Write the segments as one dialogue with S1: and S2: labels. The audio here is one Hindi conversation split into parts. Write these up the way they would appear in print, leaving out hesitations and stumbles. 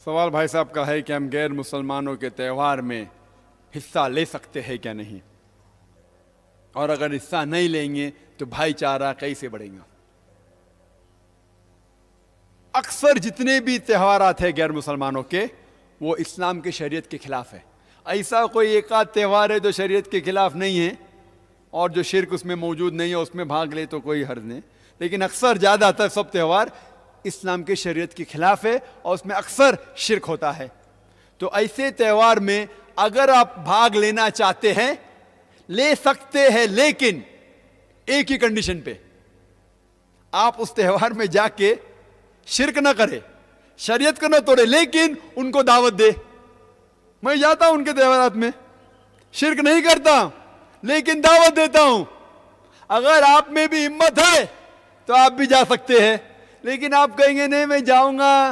S1: सवाल भाई साहब का है कि हम गैर मुसलमानों के त्यौहार में हिस्सा ले सकते हैं क्या नहीं, और अगर हिस्सा नहीं लेंगे तो भाईचारा कैसे बढ़ेगा। अक्सर जितने भी त्यौहारात हैं गैर मुसलमानों के, वो इस्लाम के शरीयत के खिलाफ है। ऐसा कोई एक आध त्यौहार है जो शरीयत के खिलाफ नहीं है और जो शिर्क उसमें मौजूद नहीं है, उसमें भाग ले तो कोई हर्ज नहीं, लेकिन अक्सर ज़्यादातर सब त्यौहार इस्लाम के शरीयत के खिलाफ है और उसमें अक्सर शिर्क होता है। तो ऐसे त्यौहार में अगर आप भाग लेना चाहते हैं ले सकते हैं, लेकिन एक ही कंडीशन पे, आप उस त्यौहार में जाके शिर्क ना करे, शरीयत को ना तोड़े, लेकिन उनको दावत दे। मैं जाता हूं उनके त्यौहारात में, शिर्क नहीं करता लेकिन दावत देता हूं। अगर आप में भी हिम्मत है तो आप भी जा सकते हैं, लेकिन आप कहेंगे नहीं मैं जाऊंगा।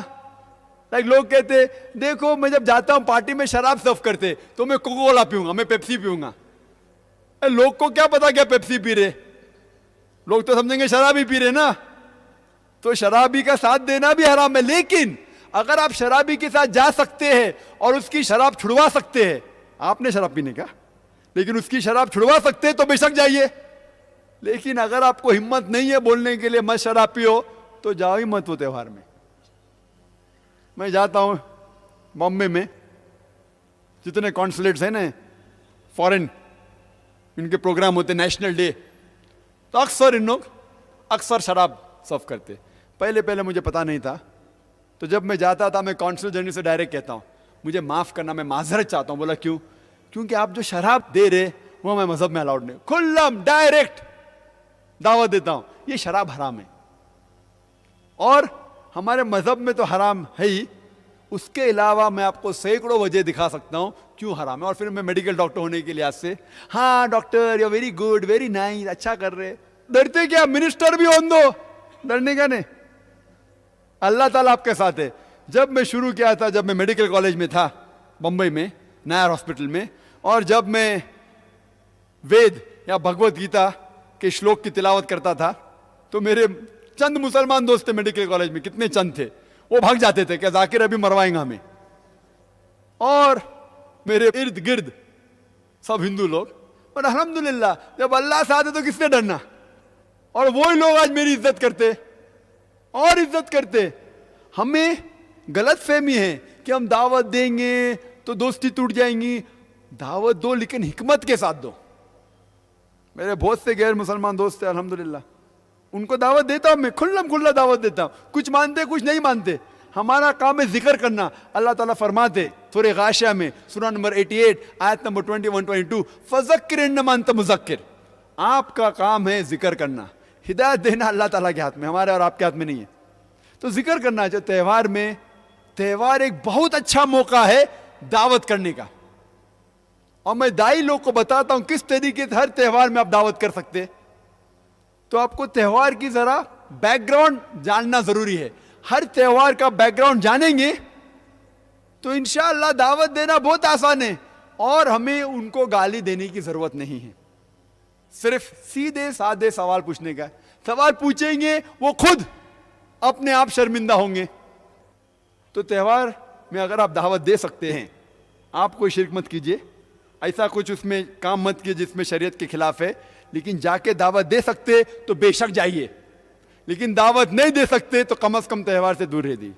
S1: लाइक लोग कहते देखो मैं जब जाता हूं पार्टी में शराब सर्व करते तो मैं कोका कोला पीऊंगा, मैं पेप्सी पीऊंगा। लोग को क्या पता क्या पेप्सी पी रहे, लोग तो समझेंगे शराब ही पी रहे ना, तो शराबी का साथ देना भी हराम है। लेकिन अगर आप शराबी के साथ जा सकते हैं और उसकी शराब छुड़वा सकते हैं, आपने शराब पीने का, लेकिन उसकी शराब छुड़वा सकते हैं तो बेशक जाइए। लेकिन अगर आपको हिम्मत नहीं है बोलने के लिए मत शराब पियो तो जाओ ही मत वो त्यौहार में। मैं जाता हूं बॉम्बे में, जितने कॉन्सुलेट्स हैं ना फॉरेन, इनके प्रोग्राम होते नेशनल डे, तो अक्सर इन लोग अक्सर शराब सर्व करते। पहले पहले मुझे पता नहीं था, तो जब मैं जाता था मैं कॉन्सुल जनरल से डायरेक्ट कहता हूं मुझे माफ करना, मैं माजरत चाहता हूं। बोला क्यों? क्योंकि आप जो शराब दे रहे वो मैं मजहब में अलाउड नहीं। खुल्लम डायरेक्ट दावत देता हूं ये शराब हराम है, और हमारे मजहब में तो हराम है ही, उसके अलावा मैं आपको सैकड़ों वजह दिखा सकता हूं क्यों हराम है। और फिर मैं मेडिकल डॉक्टर होने के लिहाज से, हाँ doctor you very good very nice, अच्छा कर रहे। डरते क्या? मिनिस्टर भी होने दो, डरने का नहीं। अल्लाह ताला आपके साथ है। जब मैं शुरू किया था, जब मैं मेडिकल कॉलेज में था बंबई में नायर हॉस्पिटल में, और जब मैं वेद या भगवत गीता के श्लोक की तिलावत करता था, तो मेरे चंद मुसलमान दोस्त थे मेडिकल कॉलेज में, कितने चंद थे, वो भाग जाते थे कि जाकिर अभी मरवाएंगा हमें। और मेरे इर्द गिर्द सब हिंदू लोग, और अल्हम्दुलिल्लाह जब अल्लाह साथ है तो किससे डरना। और वही लोग आज मेरी इज्जत करते और इज्जत करते। हमें गलत फहमी है कि हम दावत देंगे तो दोस्ती टूट जाएंगी। दावत दो लेकिन हिकमत के साथ दो। मेरे बहुत से गैर मुसलमान दोस्त थे अल्हम्दुलिल्लाह, उनको दावत देता हूं मैं, खुल्लम खुल्ला दावत देता हूं। कुछ मानते कुछ नहीं मानते, हमारा काम है जिक्र करना। अल्लाह ताला फरमाते सूरह गाशिया में, सूरह नंबर 88 आयत नंबर 21-22, फज़क्किर इन्नमा अंत मुज़क्किर, आपका काम है जिक्र करना। हिदायत देना अल्लाह ताला के हाथ में, हमारे और आपके हाथ में नहीं है। तो जिक्र करना चाहिए त्यौहार में। त्यौहार एक बहुत अच्छा मौका है दावत करने का, और मैं दाई लोग को बताता हूं किस तरीके से हर त्यौहार में आप दावत कर सकते। तो आपको त्यौहार की जरा बैकग्राउंड जानना जरूरी है। हर त्यौहार का बैकग्राउंड जानेंगे तो इंशाअल्लाह दावत देना बहुत आसान है, और हमें उनको गाली देने की जरूरत नहीं है। सिर्फ सीधे साधे सवाल पूछने का। सवाल पूछेंगे वो खुद अपने आप शर्मिंदा होंगे। तो त्यौहार में अगर आप दावत दे सकते हैं, आप कोई शिर्क मत कीजिए, ऐसा कुछ उसमें काम मत कीजिए जिसमें शरीयत के खिलाफ है। लेकिन जाके दावत दे सकते तो बेशक जाइए, लेकिन दावत नहीं दे सकते तो कम से कम त्यौहार से दूर रह दी।